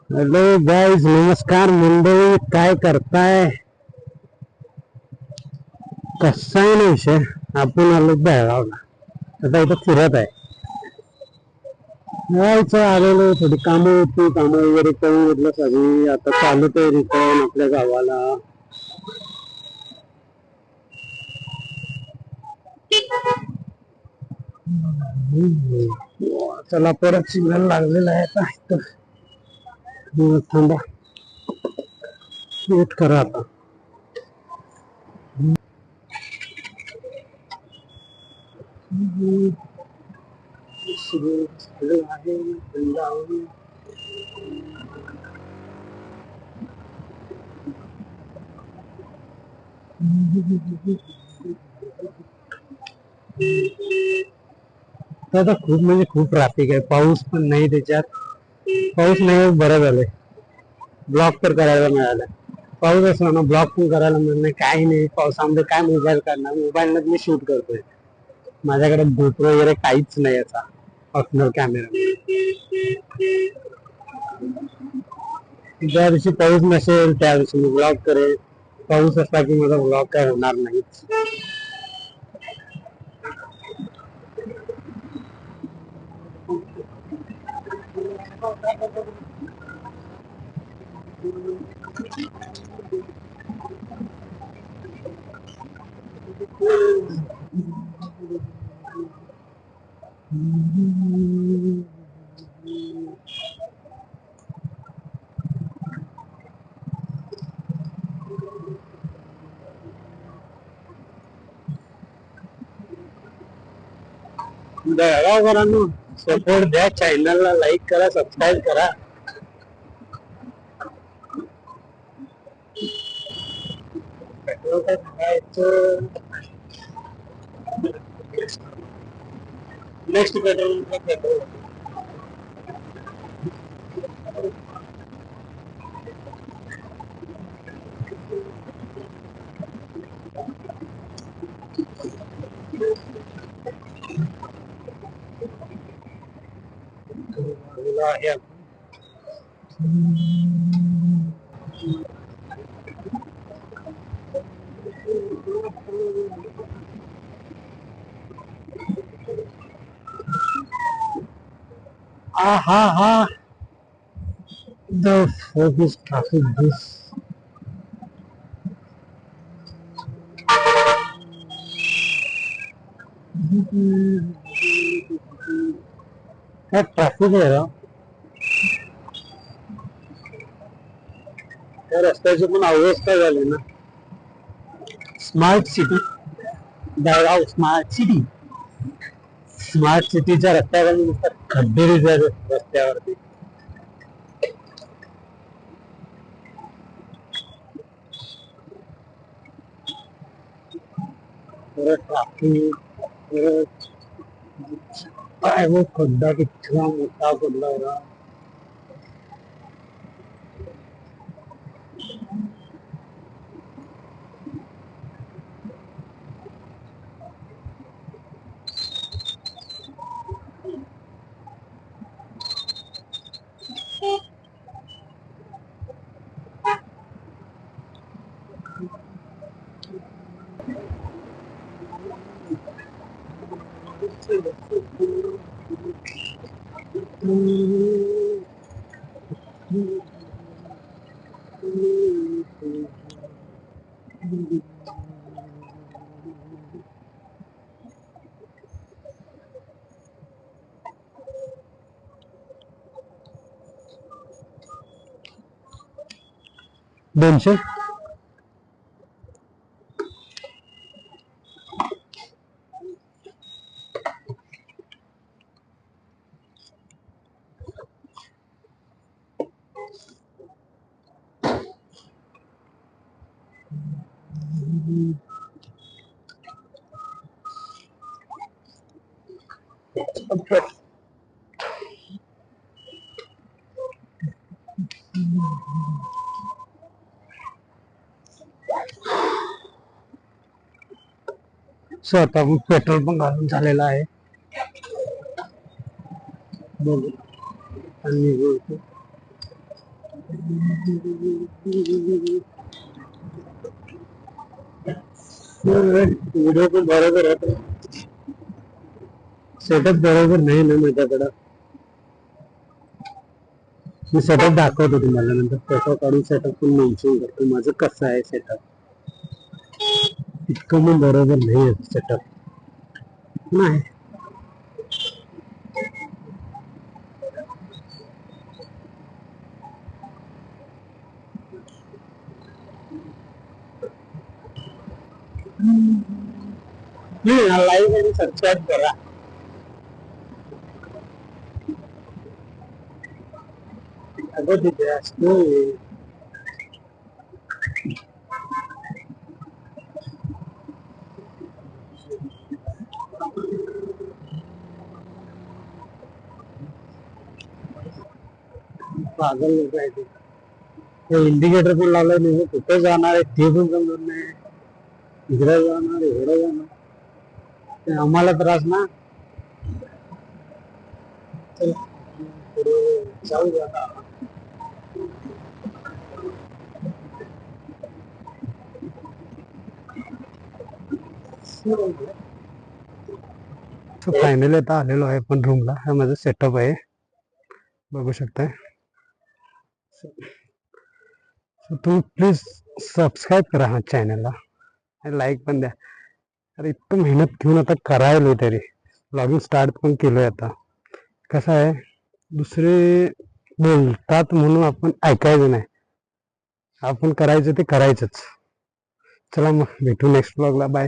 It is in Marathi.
हॅलो गाईज, नमस्कार मंडळी. काय करताय? कसा आहे ना विषय. आपण आलो बेळगावला. आता इथं फिरत आहे. यायचं आलेलो, थोडी कामं होती, कामं वगैरे करून घेतलं सगळी. आता चालत आहे रिटर्न आपल्या गावाला. चला, परत सिग्नल लागलेला आहे आता इथं. थांबा, वेट करा आता. आता खूप म्हणजे खूप ट्रॅफिक आहे. पाऊस पण नाही त्याच्यात. पाऊस नाही, बरं झालंय. ब्लॉक तर करायला मिळालं. पाऊस असला ना, ब्लॉक पण करायला मिळत नाही, काही नाही. पावसामध्ये काय मोबाईल करणार? मोबाईल मध्ये मी शूट करतोय. माझ्याकडे GoPro वगैरे काहीच नाही याचा पर्सनल कॅमेरा. ज्या दिवशी पाऊस नसेल त्या दिवशी मी ब्लॉग करेल. पाऊस असला की माझा ब्लॉग काय होणार नाही. बेळगावकरांनो, सपोर्ट द्या. चॅनलला लाईक करा, सबस्क्राईब करा. पेट्रोल काय सांगायचं. नेक्स्ट पेट्रोल आहे. ha. The fuck is traffic this? काय ट्रॅफिक आहे राव. त्या रस्त्याची पण अवस्था झाली ना. Smart city Belgaum, smart city. Smart सिटीच्या रस्त्यावर नुसतं खड्डे रस्त्यावरती. परत ट्रॅफिक, परत काय वो खड्डा कितना मोठा पडला राव. दोनशे स्वतः पेट्रोल पण घालून झालेला आहे. बघू आणि व्हिडिओ पण बरोबर होत, सेटअप बरोबर नाही ना माझ्याकडं. मी सेटअप दाखवतो तुम्हाला नंतर, फोटो काढून सेटअप पण मेन्शन करतो माझं कसं आहे सेटअप. इतकं मग बरोबर नाही आहे सेटअप नाही. लाईक आणि सबस्क्राईब करा. अगं तिथे असतो पागल लोक आहे ते. इंडिकेटर पण लावलं नाही, कुठे जाणार आहे ते पण समजत नाही. इकडे जाणार इकडे जाणार, ते आम्हाला त्रास ना. चला पुढे जाऊ दे आता. फायनली आता आलेलो आहे पण रूमला. हा माझा सेटअप आहे, बघू शकताय. तुम्ही प्लीज सबस्क्राईब करा हा चॅनलला, लाईक पण द्या. अरे इतकं मेहनत घेऊन आता करायला तरी ब्लॉगिंग स्टार्ट पण केलोय. आता कसं आहे, दुसरे बोलतात म्हणून आपण ऐकायचं नाही, आपण करायचं ते करायचंच. चला मग भेटू नेक्स्ट ब्लॉगला. बाय.